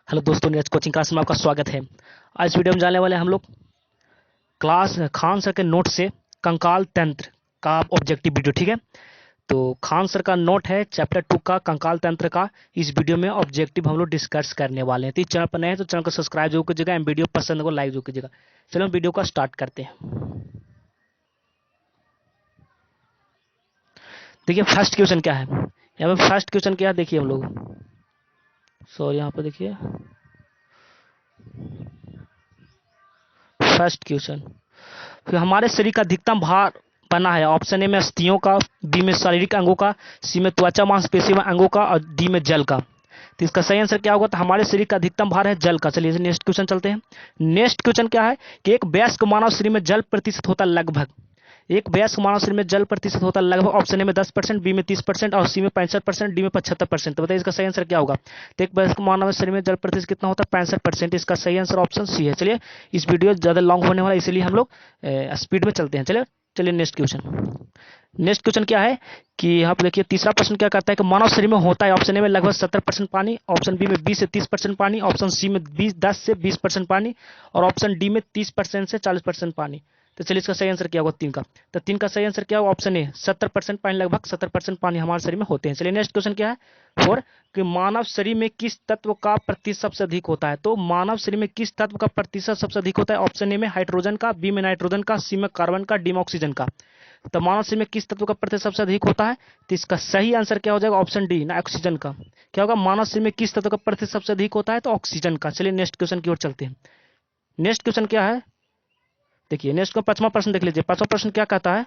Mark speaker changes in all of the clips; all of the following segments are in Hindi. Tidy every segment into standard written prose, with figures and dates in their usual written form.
Speaker 1: हेलो दोस्तों, नीरज कोचिंग क्लास में आपका स्वागत है। आज इस वीडियो में जानने वाले हैं हम लोग क्लास खान सर के नोट से कंकाल तंत्र का ऑब्जेक्टिव वीडियो। ठीक है, तो खान सर का नोट है चैप्टर 2 का कंकाल तंत्र का। इस वीडियो में ऑब्जेक्टिव हम लोग डिस्कस करने वाले हैं। तो इस चैनल पर नए हैं तो चैनल को सब्सक्राइब जरूर कीजिएगा एंड वीडियो पसंद को लाइक जरूर कीजिएगा। चलो हम वीडियो का स्टार्ट करते हैं। देखिए फर्स्ट क्वेश्चन क्या है। यहाँ पे फर्स्ट क्वेश्चन क्या है देखिए हम लोग, सॉरी यहाँ पे देखिए फर्स्ट क्वेश्चन। फिर हमारे शरीर का अधिकतम भार बना है। ऑप्शन ए में अस्थियों का, बी में शारीरिक अंगों का, सी में त्वचा मांसपेशी में अंगों का और डी में जल का। तो इसका सही आंसर क्या होगा? तो हमारे शरीर का अधिकतम भार है जल का। चलिए नेक्स्ट क्वेश्चन चलते हैं। नेक्स्ट क्वेश्चन क्या है कि एक वयस्क मानव शरीर में जल प्रतिशत होता है लगभग। एक वयस्क मानव शरीर में जल प्रतिशत होता है लगभग। ऑप्शन ए में 10%, बी में 30% और सी में 65%, डी में 75%। तो बताइए इसका सही आंसर क्या होगा? तो एक वयस्क मानव शरीर में जल प्रतिशत कितना होता है? 65%। इसका सही आंसर ऑप्शन सी है। चलिए इस वीडियो ज़्यादा लॉन्ग होने वाला है, इसलिए हम लोग स्पीड में चलते हैं। चलिए नेक्स्ट क्वेश्चन। नेक्स्ट क्वेश्चन क्या है कि यहाँ पे देखिए तीसरा प्रश्न क्या करता है कि मानव शरीर में होता है। ऑप्शन ए में लगभग 70% पानी, ऑप्शन बी में 20 से 30% पानी, ऑप्शन सी में 10 से 20% पानी और ऑप्शन डी में 30% से 40% पानी। तो चलिए इसका सही आंसर क्या होगा तीन का? तो तीन का सही आंसर क्या होगा? ऑप्शन ए 70% पानी, लगभग 70% पानी हमारे शरीर में होते हैं। चलिए नेक्स्ट क्वेश्चन क्या है फोर कि मानव शरीर में किस तत्व का प्रतिशत सबसे अधिक होता है। तो मानव शरीर में किस तत्व का प्रतिशत सबसे अधिक होता है? ऑप्शन ए में हाइड्रोजन का, बी में नाइट्रोजन का, सी में कार्बन का, डी में ऑक्सीजन का। तो मानव शरीर में किस तत्व का प्रतिशत सबसे अधिक होता है? तो इसका सही आंसर क्या हो जाएगा? ऑप्शन डी ना, ऑक्सीजन का। क्या होगा? मानव शरीर में किस तत्व का प्रतिशत सबसे अधिक होता है? तो ऑक्सीजन का। चलिए नेक्स्ट क्वेश्चन की ओर चलते हैं। नेक्स्ट क्वेश्चन क्या है देखिए, नेक्स्ट का पांचवा प्रश्न देख लीजिए। पांचवा प्रश्न क्या कहता है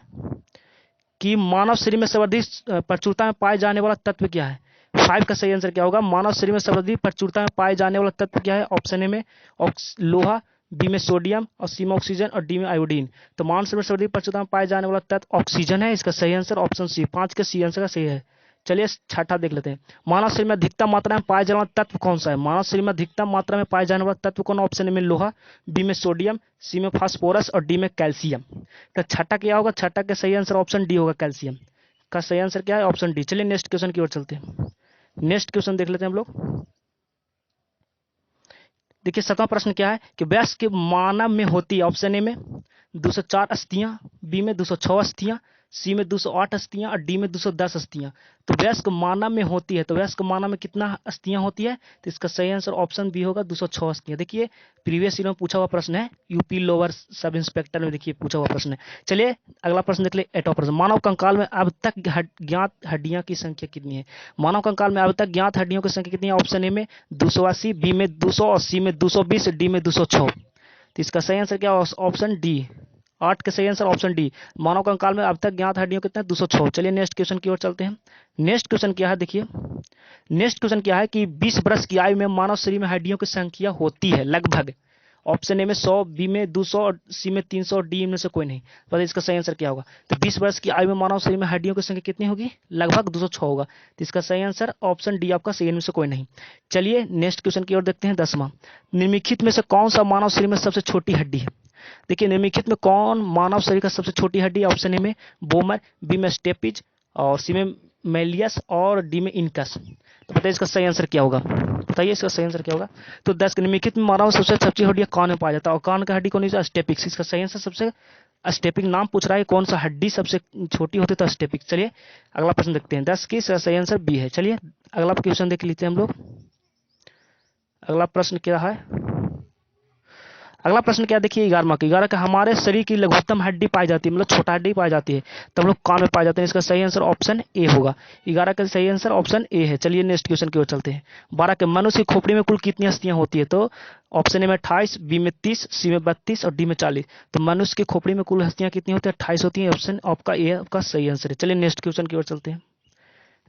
Speaker 1: कि मानव शरीर में सर्वाधिक प्रचुरता में पाए जाने वाला तत्व क्या है? 5 का सही आंसर क्या होगा? मानव शरीर में सर्वाधिक प्रचुरता में पाए जाने वाला तत्व क्या है? ऑप्शन ए में लोहा, बी में सोडियम और सी में ऑक्सीजन और डी में आयोडीन। तो मानव शरीर में सर्वाधिक प्रचुरता में पाए जाने वाला तत्व ऑक्सीजन है। इसका सही आंसर ऑप्शन सी, 5 के सी आंसर का सही है। चलिए छठा देख लेते हैं। मानव शरीर में अधिकतम मात्रा में पाए जाने वाला तत्व कौन सा है? मानव शरीर में अधिकतम मात्रा में पाए जाने वाला तत्व कौन? ऑप्शन ए में लोहा, बी में सोडियम, सी में फास्फोरस और डी में कैल्शियम। तो छठा क्या होगा? छठा का सही आंसर ऑप्शन डी होगा, कैल्शियम का सही आंसर क्या है? Option D. चलिए नेक्स्ट क्वेश्चन की ओर चलते हैं। नेक्स्ट क्वेश्चन देख लेते हैं हम लोग। देखिए सातवां प्रश्न क्या है कि वयस्क के मानव में होती है। ऑप्शन ए में 204 अस्थियां, बी में 206 अस्थियां, सी में 208 अस्थियां और डी में 210 अस्थियां। तो वयस्क मानव में होती है, तो वयस्क मानव में कितना अस्थियां होती है? तो इसका सही आंसर ऑप्शन बी होगा, 206 अस्थियां। देखिए प्रीवियस ईयर में पूछा हुआ प्रश्न है, यूपी लोअर सब इंस्पेक्टर में देखिए पूछा हुआ प्रश्न है। चलिए अगला प्रश्न देख ले। एटवा प्रश्न, मानव कंकाल में अब तक ज्ञात हड्डियां की संख्या कितनी है? मानव कंकाल में अब तक ज्ञात हड्डियों की संख्या कितनी है? ऑप्शन ए में 280, बी में 200 और सी में 220, डी में 206। तो इसका सही आंसर क्या? ऑप्शन डी, 8 का सही आंसर ऑप्शन डी। मानव कंकाल में अब तक ज्ञात हड्डियों कितना? 206। चलिए नेक्स्ट क्वेश्चन की ओर चलते हैं। नेक्स्ट क्वेश्चन क्या है देखिए। नेक्स्ट क्वेश्चन क्या है कि 20 वर्ष की आयु में मानव शरीर में हड्डियों की संख्या होती है लगभग। ऑप्शन ए में 100, बी में 200 और सी में 300 और डी में से कोई नहीं। तो इसका सही आंसर क्या होगा? तो 20 वर्ष की आयु में मानव शरीर में हड्डियों की संख्या कितनी होगी? लगभग 206 होगा। तो इसका सही आंसर ऑप्शन डी आपका सही, इनमें से कोई नहीं। चलिए नेक्स्ट क्वेश्चन की ओर देखते हैं। 10वां, निम्नलिखित में से कौन सा मानव शरीर में सबसे छोटी हड्डी है? देखिए निम्नलिखित में कौन मानव शरीर का सबसे छोटी हड्डी है? ऑप्शन ए में बोमर, बी में स्टेपिज और सी में मेलियस और डी में इनकस। तो बताइए इसका सही आंसर क्या होगा? बताइए इसका सही आंसर क्या होगा? तो 10 के निम्नलिखित में मानव सबसे छोटी हड्डी कान में पाया जाता है और कान का हड्डी कौन सा? स्टेपिक्स। इसका सही आंसर सबसे स्टेपिक नाम पूछ रहा है, कौन सा हड्डी सबसे छोटी होती है? तो स्टेपिक। चलिए अगला प्रश्न देखते हैं। 10 की सही आंसर बी है। चलिए अगला क्वेश्चन देख लेते हैं हम लोग। अगला प्रश्न क्या है? अगला प्रश्न क्या देखिए 11वां का। 11 का, हमारे शरीर की लघुत्तम हड्डी पाई जाती है, मतलब छोटा हड्डी पाई जाती है तो हम लोग कान में पाए जाते हैं। इसका सही आंसर ऑप्शन ए होगा। 11 का सही आंसर ऑप्शन ए है। चलिए नेक्स्ट क्वेश्चन की ओर चलते हैं। 12 के, मनुष्य की खोपड़ी में कुल कितनी अस्थियां होती है? तो ऑप्शन ए में 28, बी में 30, सी में 32 और डी में 40। तो मनुष्य की खोपड़ी में कुल हस्तियां कितनी होती है? 28 होती है। ऑप्शन आपका ए आपका सही आंसर है। चलिए नेक्स्ट क्वेश्चन की ओर चलते हैं।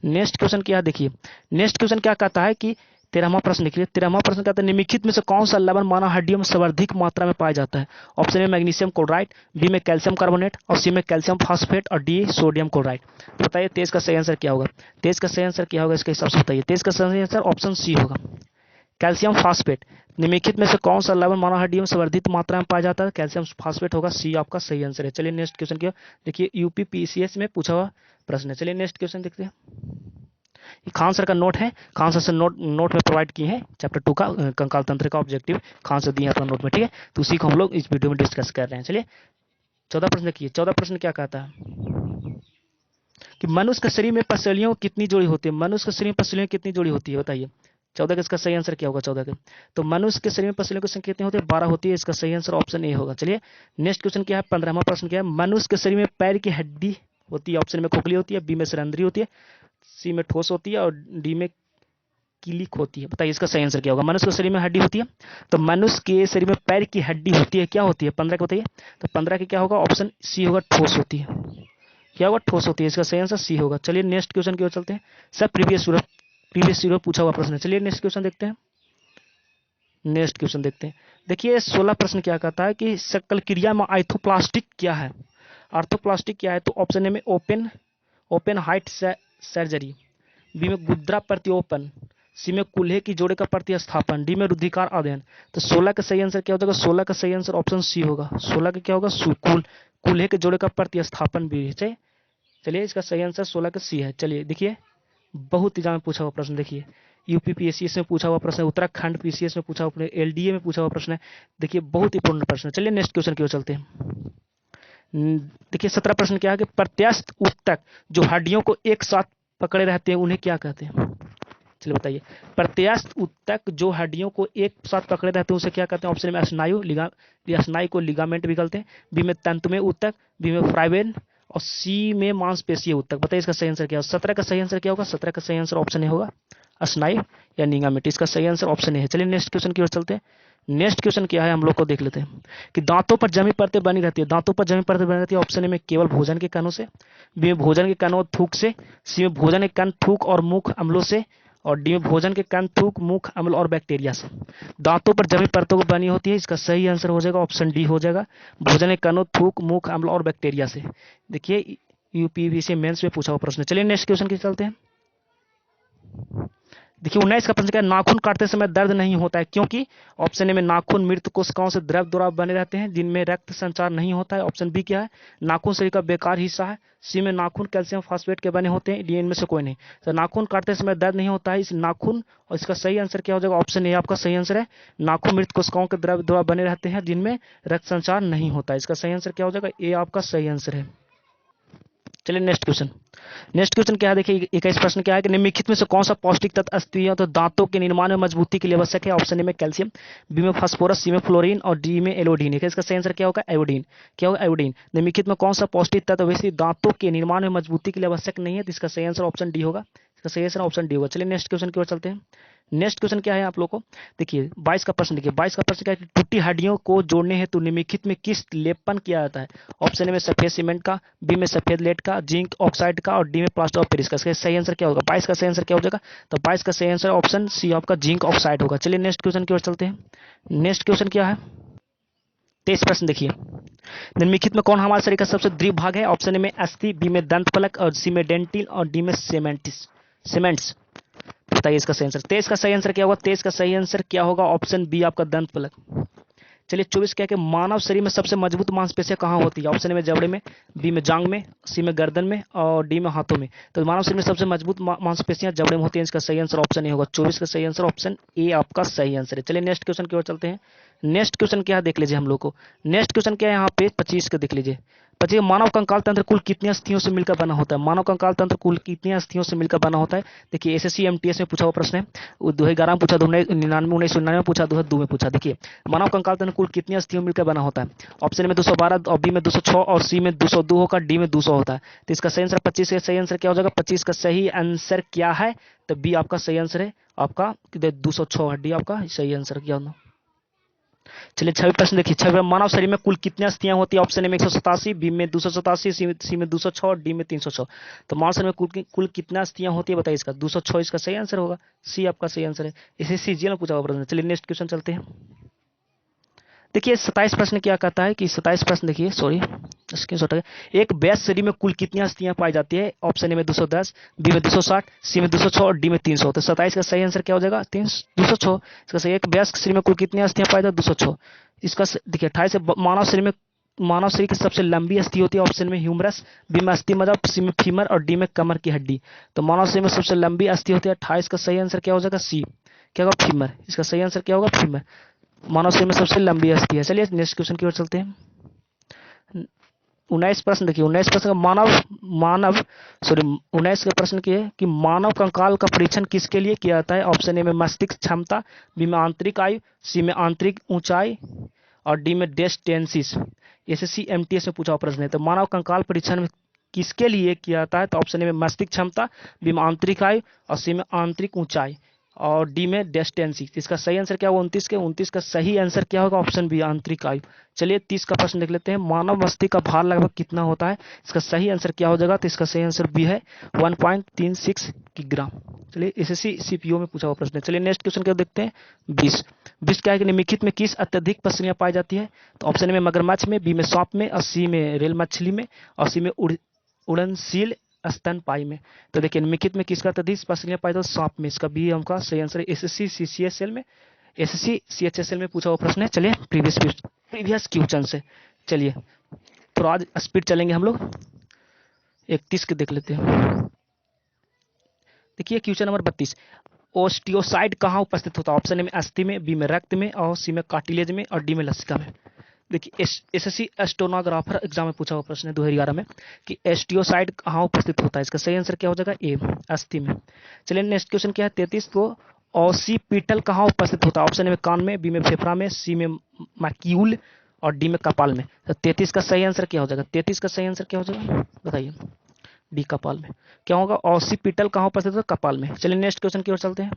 Speaker 1: नेक्स्ट क्वेश्चन क्या देखिए। नेक्स्ट क्वेश्चन क्या कहता है कि 13वां प्रश्न लिखिए। 13वां प्रश्न कहता है निम्नलिखित में से कौन सा लवण मानव हड्डियों में सर्वाधिक मात्रा में पाया जाता है? Option A magnesium chloride, B में कैल्शियम कार्बोनेट और सी में कैल्शियम फास्फेट और डी सोडियम क्लोराइड। बताइए 23 का सही आंसर क्या होगा? 23 का सही आंसर क्या होगा इसके हिसाब से बताइए। 23 का सही आंसर ऑप्शन सी होगा, कैल्शियम फास्फेट। निम्नलिखित में से कौन सा लवण मानव हड्डियों में सर्वाधिक मात्रा में पाया जाता है? कैल्शियम फास्फेट होगा, सी आपका सही आंसर है। चलिए नेक्स्ट क्वेश्चन क्या देखिए, यूपी पीसीएस में पूछा हुआ प्रश्न है। चलिए नेक्स्ट क्वेश्चन देखते हैं। खान सर का नोट है, खान सर से नोट में प्रोवाइड किए हैं चैप्टर 2 का कंकाल तंत्र का ऑब्जेक्टिव खान सर दिए हैं अपना नोट में, ठीक है। तो उसी को हम लोग इस वीडियो में डिस्कस कर रहे हैं। चलिए 14 प्रश्न देखिए। 14 प्रश्न क्या कहता है कि मनुष्य के शरीर में पसलियों कितनी जोड़ी होती है? मनुष्य के शरीर में पसलियों कितनी जोड़ी होती है बताइए। 14 का इसका सही आंसर क्या होगा? 14 का तो मनुष्य के शरीर में पसलियों की संख्या कितनी होती है? 12 होती है। इसका सही आंसर ऑप्शन ए होगा। चलिए नेक्स्ट क्वेश्चन क्या है? 15वां प्रश्न क्या है? मनुष्य के शरीर में पैर की हड्डी होती है। ऑप्शन में खोखली होती है, बी में सरंध्री होती है, सी में ठोस होती है और डी में कीलिक होती है। बताइए इसका सही आंसर क्या होगा? मनुष्य के शरीर में हड्डी होती है, तो मनुष्य के शरीर में पैर की हड्डी होती है, क्या होती है? 15 का बताइए। तो 15 की क्या होगा? ऑप्शन सी होगा, ठोस होती है। क्या होगा? ठोस होती है। इसका सही आंसर सी होगा। चलिए नेक्स्ट क्वेश्चन की ओर चलते हैं। सब प्रीवियस ईयर पूछा हुआ प्रश्न है। चलिए नेक्स्ट क्वेश्चन देखते हैं। नेक्स्ट क्वेश्चन देखते हैं। देखिए 16 प्रश्न क्या कहता है कि सकल क्रिया में आर्थोप्लास्टिक क्या है? आर्थोप्लास्टिक क्या है? तो ऑप्शन ए में ओपन हाइट सर्जरी, बी में गुद्रा प्रत्यारोपण, सी में कूल्हे की जोड़े का प्रतिस्थापन, डी में रुधिकार अध्ययन। तो 16 का सही आंसर क्या हो जाएगा? 16 का सही आंसर ऑप्शन सी होगा। 16 का क्या होगा? कूल्हे के जोड़े का प्रतिस्थापन भी है। चलिए इसका सही आंसर 16 का सी है। चलिए देखिए बहुत एग्जाम में पूछा हुआ प्रश्न, देखिए यूपी पीएससीएस में पूछा हुआ प्रश्न है, उत्तराखंड पीसीएस में पूछा हुआ, एलडीए में पूछा हुआ प्रश्न है। देखिए बहुत इंपॉर्टेंट प्रश्न है। चलिए नेक्स्ट क्वेश्चन की ओर चलते हैं। देखिए 17 प्रश्न क्या है कि प्रत्यास्थ ऊतक जो हड्डियों को एक साथ पकड़े रहते हैं उन्हें क्या कहते हैं? चलिए बताइए। प्रत्यास्थ ऊतक जो हड्डियों को एक साथ पकड़े रहते हैं उसे क्या कहते हैं? ऑप्शन में स्नायु को लिगामेंट भी कहते हैं, बी में तंतुमय ऊतक, बी में फ्राइबेन और सी में मांसपेशीय ऊतक। बताइए इसका सही आंसर क्या होगा? 17 का सही आंसर क्या होगा? 17 का सही आंसर ऑप्शन ए होगा, स्नायु या लिगामेंट। इसका सही आंसर ऑप्शन ए है। चलिए नेक्स्ट क्वेश्चन की ओर चलते हैं। नेक्स्ट क्वेश्चन क्या है हम लोग को देख लेते हैं कि दांतों पर जमी परतें बनी रहती है। दांतों पर जमी परतें बनी रहती है। ऑप्शन ए में केवल भोजन के कणों से, बी में भोजन के कण और थूक से, सी में भोजन के कण, थूक और मुख अम्लों से और डी में भोजन के कण, थूक, मुख अम्ल और बैक्टीरिया से। दांतों पर जमी परतों को बनी होती है। इसका सही आंसर हो जाएगा ऑप्शन डी हो जाएगा, भोजन के कणों, थूक, मुख अम्ल और बैक्टीरिया से। देखिए यूपीवीसी मेंस में पूछा हुआ प्रश्न। चलिए नेक्स्ट क्वेश्चन की चलते हैं। देखिए 19 का प्रश्न क्या है? नाखून काटते समय दर्द नहीं होता है क्योंकि? ऑप्शन ए में नाखून मृत कोशिकाओं से द्रव द्वारा बने रहते हैं जिनमें रक्त संचार नहीं होता है। ऑप्शन बी क्या है? नाखून शरीर का बेकार हिस्सा है। सी में नाखून कैल्शियम फॉस्फेट के बने होते हैं। डी इनमें से कोई नहीं। तो नाखून काटते समय दर्द नहीं होता है इस नाखून, और इसका सही आंसर क्या हो जाएगा? ऑप्शन ए आपका सही आंसर है। नाखून मृत कोशिकाओं के द्रव द्वारा बने रहते हैं जिनमें रक्त संचार नहीं होता है। इसका सही आंसर क्या हो जाएगा? ए आपका सही आंसर है। चलिए नेक्स्ट क्वेश्चन। नेक्स्ट क्वेश्चन क्या है? देखिए 21 प्रश्न क्या है कि निम्नलिखित में से कौन सा पौष्टिक तत्व अस्थियों तो दांतों के निर्माण में मजबूती के लिए आवश्यक है? ऑप्शन ए में कैल्शियम, बी में फास्फोरस, सी में फ्लोरीन और डी में एलोडीन है। इसका सही आंसर क्या होगा? आयोडीन। क्या होगा? आयोडीन। निम्नलिखित में कौन सा पौष्टिक तत्व वैसे दांतों के निर्माण में मजबूती के लिए आवश्यक नहीं है? तो इसका सही आंसर ऑप्शन डी होगा। इसका सही आंसर ऑप्शन डी होगा। चलिए नेक्स्ट क्वेश्चन की ओर चलते हैं। नेक्स्ट क्वेश्चन क्या है आप लोग को? देखिए 22 का प्रश्न देखिए। 22 का प्रश्न क्या है? टूटी हड्डियों को जोड़ने हेतु निम्नलिखित में किस लेपन किया जाता है? ऑप्शन ए में सफेद सीमेंट का, बी में सफेद लेड का, जिंक ऑक्साइड का और डी में प्लास्टर ऑफ पेरिस का। इसका सही आंसर क्या होगा? 22 का सही आंसर क्या हो जाएगा? तो 22 का सही आंसर ऑप्शन सी आपका जिंक ऑक्साइड होगा। चलिए नेक्स्ट क्वेश्चन की ओर चलते हैं। नेक्स्ट क्वेश्चन क्या है? 23 प्रश्न देखिए। निम्नलिखित में कौन हमारे शरीर का सबसे दृढ़ भाग है? ऑप्शन ए में अस्थि, बी में दंत फलक और सी में डेंटिल और डी में सीमेंट्स। बताइए इसका सही आंसर। 23 का सही आंसर क्या होगा? 23 का सही आंसर क्या होगा? ऑप्शन बी आपका दंत फलक। चलिए 24 क्या है कि मानव शरीर में सबसे मजबूत मांसपेशियां कहाँ होती है? ऑप्शन ए में जबड़े में, बी में जांग में, सी में गर्दन में और डी में हाथों में। तो मानव शरीर में सबसे मजबूत मांसपेशियां जबड़े में होती हैं। इसका सही आंसर ऑप्शन ए होगा। 24 का सही आंसर ऑप्शन ए आपका सही आंसर है। चलिए नेक्स्ट क्वेश्चन की ओर चलते हैं। नेक्स्ट क्वेश्चन क्या है देख लीजिए हम लोग को। नेक्स्ट क्वेश्चन क्या है यहाँ पे 25 का देख लीजिए। 25 मानव कंकाल तंत्र कुल कितनी अस्थियों से मिलकर बना होता है? मानव कंकाल तंत्र कुल कितनी अस्थियों से मिलकर बना होता है? देखिए एसएससी एमटीएस में पूछा हुआ प्रश्न है। 2011 में पूछा, 2099 1999 में पूछा, 2002 में पूछा। देखिए मानव कंकाल तंत्र कुल कितनी अस्थियों मिलकर बना होता है? ऑप्शन में 212 और बी में 206 और सी में 202 होगा, डी में 200 होता है। तो इसका सही आंसर 25 का सही आंसर क्या हो जाएगा? 25 का सही आंसर क्या है? तो बी आपका सही आंसर है। आपका 206 डी आपका सही आंसर क्या होगा? चलिए 26 प्रश्न देखिए। 26 मानव शरीर में कुल कितनी अस्थियां होती है? ऑप्शन ए में 187, बी में 287, सी में 206 और डी में 306। तो मानव शरीर में कुल कितना अस्थियां होती है बताइए इसका? 206 इसका सही आंसर होगा। सी आपका सही आंसर है। इसे सीजीएल में पूछा हुआ प्रश्न। चलिए नेक्स्ट क्वेश्चन चलते हैं। देखिए 27 प्रश्न क्या कहता है कि 27 प्रश्न देखिए, सॉरी स्क्रीनशॉट है। एक वैश्य शरीर में कुल कितनी अस्थियां पाई जाती है? ऑप्शन ए में 210, बी में 260, सी में 206 और डी में 300। तो 27 का सही आंसर क्या हो जाएगा? 206। इसका सही एक वैश्य शरीर में कुल कितनी अस्थियां पाई जाती है? 206। इसका देखिए 28 मानव शरीर में मानव शरीर की सबसे लंबी अस्थि होती है? ऑप्शन में ह्यूमरस, बी में अस्थि मज्जा, सी में फीमर और डी में कमर की हड्डी। तो मानव शरीर में सबसे लंबी अस्थि होती है 28 का सही आंसर क्या हो जाएगा? सी। क्या होगा? फीमर। इसका सही आंसर क्या होगा? फीमर। मानव शरीर में सबसे लंबी अस्थि है। चलिए नेक्स्ट क्वेश्चन की ओर चलते हैं। 19 प्रश्न देखिए, 19 प्रश्न का मानव सॉरी 19 का प्रश्न की है कि मानव कंकाल का परीक्षण किसके लिए किया जाता है? ऑप्शन ए में मस्तिष्क क्षमता, बी में आंतरिक आयु, सी में आंतरिक ऊंचाई और डी में डेस्टेंसिस। एसएससी एमटीएस में पूछा हुआ प्रश्न है। तो मानव कंकाल परीक्षण में किसके लिए किया जाता है? तो ऑप्शन ए में मस्तिष्क क्षमता, बी में आंतरिक आयु और सी में आंतरिक ऊंचाई और डी में डेस्टेंसी। इसका सही आंसर क्या होगा? 29 के 29 का सही आंसर क्या होगा? ऑप्शन बी आंतरिक आयु। चलिए 30 का प्रश्न देख लेते हैं। मानव मस्तिष्क का भार लगभग कितना होता है? इसका सही आंसर क्या हो जाएगा? तो इसका सही आंसर बी है 1.36 किग्राम। चलिए एसएससी सीपीओ में पूछा हुआ प्रश्न है। चलिए नेक्स्ट क्वेश्चन क्या देखते हैं। 20 क्या है कि निम्नलिखित में किस अत्यधिक पसलियां पाई जाती है? तो ऑप्शन में मगरमच्छ में, बी में सांप में और सी में रेल मछली में और सी में उड़नशील स्तनपायी में। तो देखिए निम्नलिखित में किसका अत्यधिक पसलियां पाई जाती है? सांप में। इसका बी हमका सही आंसर है। एसएससी सीसीएसएल में, एसएससी सीएचएसएल में पूछा हुआ प्रश्न है। चलिए प्रीवियस क्वेश्चन से चलिए थोड़ा आज स्पीड चलेंगे हम लोग। 31 के देख लेते हैं। देखिए क्वेश्चन नंबर 32, ओस्टियोसाइड कहाँ उपस्थित होता है? ऑप्शन ए में अस्थि में, बी में रक्त में और सी में कार्टिलेज में और डी में लसिका में। देखिए एसएससी स्टेनोग्राफर एग्जाम में पूछा हुआ प्रश्न है 2011 में कि एस्टियोसाइड कहाँ उपस्थित होता है? इसका सही आंसर क्या हो जाएगा? ए अस्थि में। चलिए नेक्स्ट क्वेश्चन क्या है 33 को, ऑसिपिटल कहाँ उपस्थित होता है? ऑप्शन ए में कान में, बी में फेफड़ा में, सी में मैक्यूल और डी में कपाल में। तो 33 का सही आंसर क्या हो जाएगा? 33 का सही आंसर क्या हो जाएगा बताइए? डी कपाल में। क्या होगा? ऑसिपिटल कहाँ उपस्थित होता है? कपाल में। चलिए नेक्स्ट क्वेश्चन की ओर चलते हैं।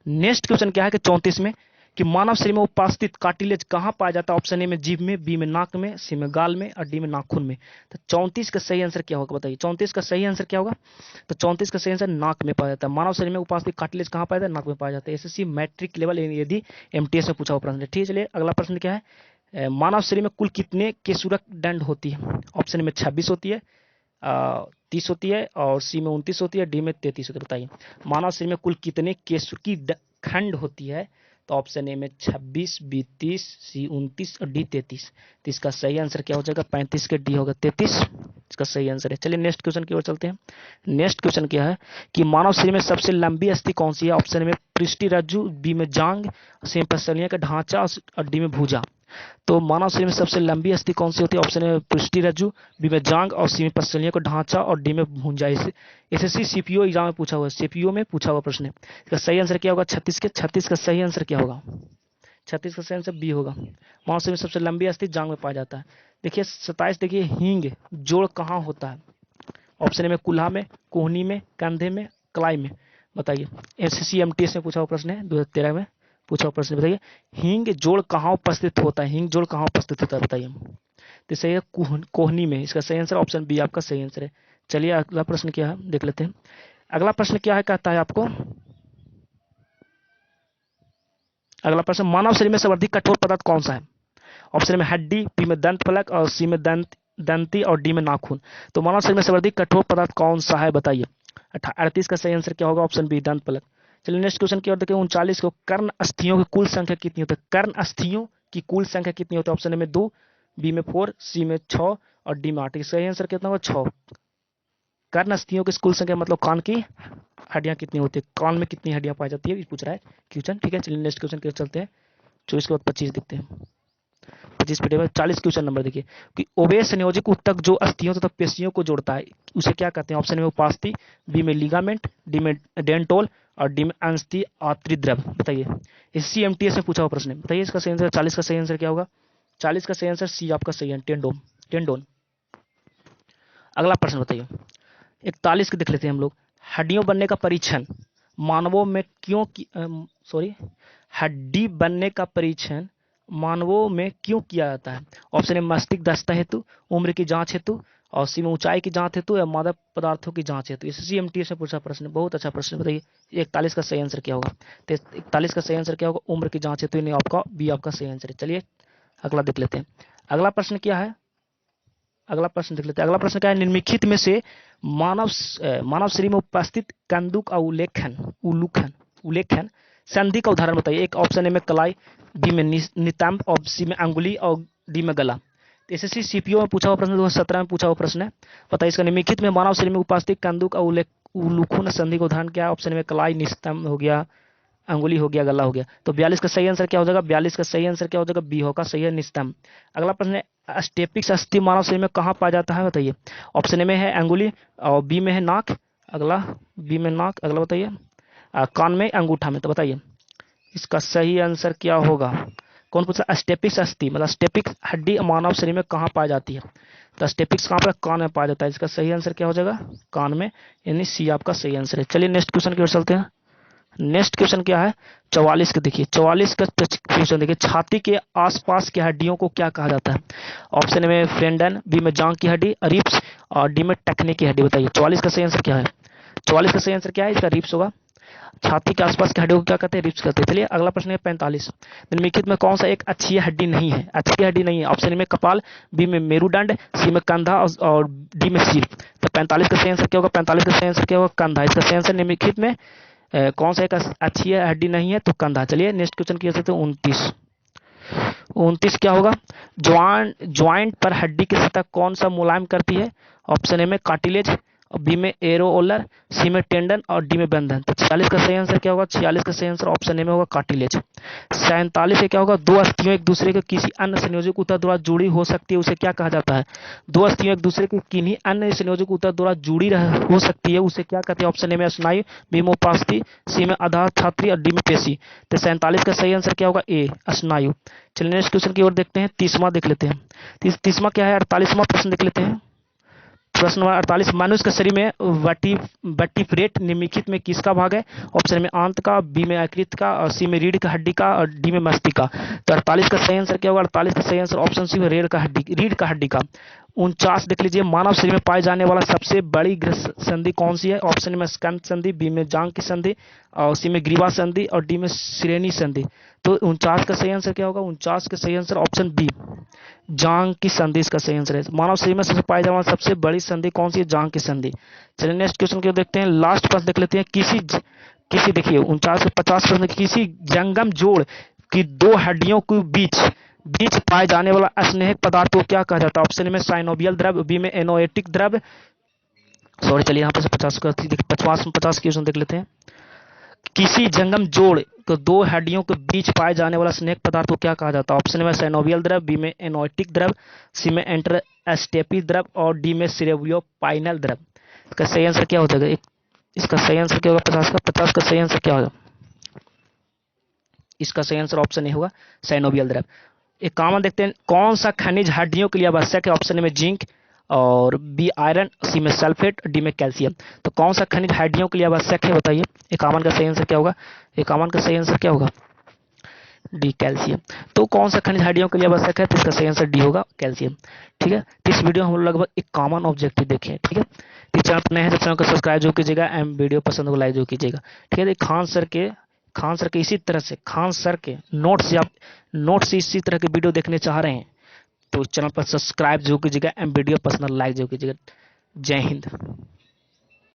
Speaker 1: नेक्स्ट क्वेश्चन क्या है कि 34 में कि मानव शरीर में उपस्थित कार्टिलेज कहाँ पाया जाता है? ऑप्शन ए में जीभ में, बी में नाक में, सी में गाल में और डी में नाखून में। तो 34 का सही आंसर क्या होगा बताइए? 34 का सही आंसर क्या होगा? तो 34 का सही आंसर नाक में पाया जाता है। मानव शरीर में उपस्थित कार्टिलेज कहाँ पाया जाता है? नाक में पाया जाता है। एसएससी मैट्रिक लेवल यदि एमटीएस में पूछा हुआ प्रश्न है। ठीक है, चलिए अगला प्रश्न क्या है। मानव शरीर में कुल कितने केशुरक दंड होती है? ऑप्शन में 26 होती है, 30 होती है और सी में 29 होती है, डी में 33 होती है। बताइए मानव शरीर में कुल कितने केशुकी खंड होती है? तो ऑप्शन ए में 26, बी 30, सी 29 और डी 33। तो इसका सही आंसर क्या हो जाएगा? 35 के डी होगा 33 इसका सही आंसर है। चलिए नेक्स्ट क्वेश्चन की ओर चलते हैं। नेक्स्ट क्वेश्चन क्या है कि मानव शरीर में सबसे लंबी अस्थि कौन सी है? ऑप्शन में पृष्ठी रज्जु, बी में जांग, सी में पसलियों का ढांचा और डी में भुजा। तो मानव शरीर में सबसे लंबी अस्थि कौन सी होती है? ऑप्शन में पृष्ठी रज्जु, बी में जांग और सी में पसलियों का ढांचा और डी में भुजा। एसएससी सीपीओ एग्जाम में पूछा हुआ है, सीपीओ में पूछा हुआ प्रश्न है। इसका सही आंसर क्या होगा? 36 के 36 का सही आंसर क्या होगा? 36 का सही आंसर बी होगा। मानव शरीर में सबसे लंबी अस्थि जांग में पाया जाता है। देखिए 27 देखिए हींग जोड़ कहाँ होता है? ऑप्शन में कुल्हा में, कोहनी में, कंधे में, कलाई में। बताइए एसएससी एमटीएस में पूछा हुआ प्रश्न है 2013 में पूछा हुआ प्रश्न। बताइए हींग जोड़ कहाँ उपस्थित होता है? हींग जोड़ कहाँ उपस्थित होता है बताइए? तो सही है कोहनी में। इसका सही आंसर ऑप्शन बी आपका सही आंसर है। चलिए अगला प्रश्न क्या है देख लेते हैं। अगला प्रश्न क्या है कहता है आपको, अगला प्रश्न मानव शरीर में सर्वाधिक कठोर पदार्थ कौन सा है? ऑप्शन में हड्डी, बी में दंत फलक और सी में दंती और डी में नाखून। तो मानव शरीर में सर्वाधिक कठोर पदार्थ कौन सा है बताइए? 38 का सही आंसर क्या होगा? ऑप्शन बी दंत फलक। चलिए नेक्स्ट क्वेश्चन की ओर देखिए। 39 को कर्ण अस्थियों की कुल संख्या कितनी होती है? कर्ण अस्थियों की कुल संख्या कितनी होती है? ऑप्शन में 2, बी में 4, सी में 6 और डी में 8। सही आंसर कितना होगा? 6। कर्ण अस्थियों की कुल संख्या मतलब कान की हड्डियां कितनी होती है? कान में कितनी हड्डियां पाई जाती है ये पूछ रहा है क्वेश्चन। ठीक है, चलिए नेक्स्ट क्वेश्चन की ओर चलते हैं। 24 के बाद 25 देखते हैं। 25 पे 40 क्वेश्चन नंबर देखिए कि ओवे संयोजक ऊतक जो अस्थियों तथा पेशियों को जोड़ता है उसे क्या कहते हैं? ऑप्शन में उपास्थि, बी में लिगामेंट, डी में डेंटोल और डी में अंस्थि आत्रिद्रव। बताइए एससी एमटीएस में पूछा हुआ प्रश्न है। बताइए इसका सही आंसर 40 का सही आंसर क्या होगा? 40 का सही आंसर सी आपका सही है, टेंडोन। अगला प्रश्न बताइए 41 के देख लेते हैं हम लोग। हड्डियों बनने का परीक्षण मानवों में क्यों हड्डी बनने का परीक्षण मानवों में क्यों किया जाता है? ऑप्शन ए मस्तिष्क दस्ता हेतु, उम्र की जांच हेतु और सी में ऊंचाई की जांच हेतु या मादक पदार्थों की जांच हेतु। एसएससी एमटीएस में पूछा प्रश्न, बहुत अच्छा प्रश्न। बताइए 41 का सही आंसर क्या होगा? 41 का सही आंसर क्या होगा? उम्र की जांच हेतु, नहीं आपका बी आपका सही आंसर है। चलिए अगला देख लेते हैं। अगला प्रश्न क्या है? अगला प्रश्न देख लेते हैं। अगला प्रश्न क्या है? निम्नलिखित में से मानव शरीर में उपस्थित कंदुक और उल्लेखन संधि का उदाहरण बताइए। एक ऑप्शन ए में कलाई, बी में नितंब और सी में अंगुली और डी में गला। एसएससी सीपीओ में पूछा हुआ प्रश्न 2017 में पूछा हुआ प्रश्न है। बताइए इसका निम्नलिखित में मानव शरीर में उपस्थित कंदुक और उलूखुन संधि का उदाहरण क्या है? ऑप्शन में कलाई, निस्तंभ हो गया, अंगुली हो गया, गला हो गया। तो 42 का सही आंसर क्या हो जाएगा? 42 का सही आंसर क्या हो जाएगा? बी होगा सही है, निस्तंभ। अगला प्रश्न है स्टेपिक्स अस्थि मानव शरीर में कहाँ पाया जाता है? बताइए। ऑप्शन ए में है अंगुली और बी में है नाक, अगला बी में नाक, अगला बताइए कान में, अंगूठा में। तो बताइए इसका सही आंसर क्या होगा? कौन पूछा? स्टेपिक्स अस्थि मतलब स्टेपिक्स हड्डी मानव शरीर में कहाँ पाई जाती है? तो स्टेपिक्स कहाँ पर? कान में पाया जाता है। इसका सही आंसर क्या हो जाएगा? कान में, यानी सी आपका सही आंसर है। चलिए नेक्स्ट क्वेश्चन की ओर चलते हैं। नेक्स्ट क्वेश्चन क्या है? 44 का देखिए, 44 का क्वेश्चन देखिए, छाती के आसपास की हड्डियों को क्या कहा जाता है? ऑप्शन में फ्रेंडन, बी में जांग की हड्डी, रिप्स और डी में टखने की हड्डी। बताइए 44 का सही आंसर क्या है? 44 का सही आंसर क्या है? इसका रिप्स होगा। छाती के आसपास की हड्डियों को क्या कहते हैं? रिप्स कहते हैं। चलिए अगला प्रश्न है 45। निम्नलिखित में कौन सा एक अच्छी हड्डी नहीं है? अच्छी हड्डी नहीं है। ऑप्शन में कपाल, बी में मेरुदंड, सी में कंधा और डी में सिर। तो 45 का सही आंसर क्या होगा? 45 का सही आंसर क्या होगा? कंधा। इसका सही आंसर निम्नलिखित में कौन सा एक अच्छी हड्डी नहीं है? तो कंधा। चलिए नेक्स्ट क्वेश्चन की ओर 29। 29 क्या होगा? ज्वाइंट पर हड्डी की सतह कौन सा मुलायम करती है? ऑप्शन ए में कार्टिलेज, बी में एरोओलर, सी में टेंडन और डी में बंधन। तो 46 का सही आंसर क्या होगा? 46 का सही आंसर ऑप्शन ए में होगा कार्टिलेज। 47 से क्या होगा? दो अस्थियों एक दूसरे के किसी अन्य संयोजक उत्तक द्वारा जुड़ी हो सकती है, उसे क्या कहा जाता है? दो अस्थियों एक दूसरे के किन्हीं अन्य संयोजक उत्तक द्वारा जुड़ी हो सकती है, उसे क्या कहते हैं? ऑप्शन ए में स्नायु, बी में उपास्थि, सी में आधार छात्री और डी में पेशी। तो 47 का सही आंसर क्या होगा? ए, स्नायु। चलिए नेक्स्ट क्वेश्चन की ओर देखते हैं। 30वां देख लेते हैं। 30वां क्या है? 48वां प्रश्न देख लेते हैं। प्रश्न नंबर 48, मनुष्य के शरीर में वर्टिब्रेट निम्नलिखित में किसका भाग है? ऑप्शन में आंत का, बी में यकृत का और सी में रीढ़ का हड्डी का और डी में मस्तिष्क का। तो 48 का सही आंसर क्या होगा? 48 का सही आंसर ऑप्शन सी में रीढ़ का हड्डी का। 49 देख लीजिए, मानव शरीर में पाए जाने वाला सबसे बड़ी संधि कौन सी है? ऑप्शन में स्कंद संधि, बी में जांग की संधि और सी में ग्रीवा संधि और डी में श्रेणी संधि। तो 49 का सही आंसर क्या होगा? 49 का सही आंसर ऑप्शन बी, जांग की संधि इसका सही आंसर है। मानव शरीर में सबसे पाई जाने वाली सबसे बड़ी संधि कौन सी है? जांग की संधि। चलिए नेक्स्ट क्वेश्चन को देखते हैं। लास्ट प्रश्न देख लेते हैं। किसी देखिए 49 से 50 प्रश्न, किसी जंगम जोड़ की दो हड्डियों के बीच पाए जाने वाला स्नेहक पदार्थ को क्या कहा जाता है? ऑप्शन में साइनोवियल द्रव्य, बी में एनोएटिक द्रव्य, सॉरी चलिए यहाँ पर 50 क्वेश्चन देख लेते हैं। किसी जंगम जोड़ को दो हड्डियों के बीच पाए जाने वाला स्नेहक पदार्थ को क्या कहा जाता है? ऑप्शन में साइनोवियल द्रव, बी में एनोएटिक द्रव, सी में एंटरस्टेपी द्रव और डी में सिरेवियोपाइनल द्रव। इसका सही आंसर क्या हो जाएगा? इसका सही आंसर क्या होगा? 50 का सही आंसर क्या होगा? इसका सही आंसर ऑप्शन ए होगा साइनोवियल द्रव। एक कॉमन देखते हैं, कौन सा खनिज हड्डियों के लिए आवश्यक है? ऑप्शन में जिंक और बी आयरन, सी में सल्फेट, डी में कैल्शियम। तो कौन सा खनिज हड्डियों के लिए आवश्यक है? बताइए। इक्यावन का सही आंसर क्या होगा? इक्यावन का सही आंसर क्या होगा? D, calcium. तो कौन सा खनिज हड्डियों के लिए आवश्यक है? तो इसका सही आंसर डी होगा, कैल्शियम। ठीक है, तो इस वीडियो हम लोग लगभग एक कॉमन ऑब्जेक्टिव देखें। ठीक है, इस चैनल पर नए हैं तो चैनल को सब्सक्राइब जो कीजिएगा एंड वीडियो पसंद को लाइक जो कीजिएगा। ठीक है, खान सर के इसी तरह से खान सर के नोट से इसी तरह के वीडियो देखने चाह रहे हैं तो चैनल पर सब्सक्राइब जो कीजिएगा एंड वीडियो पसंद लाइक जो कीजिएगा। जय हिंद।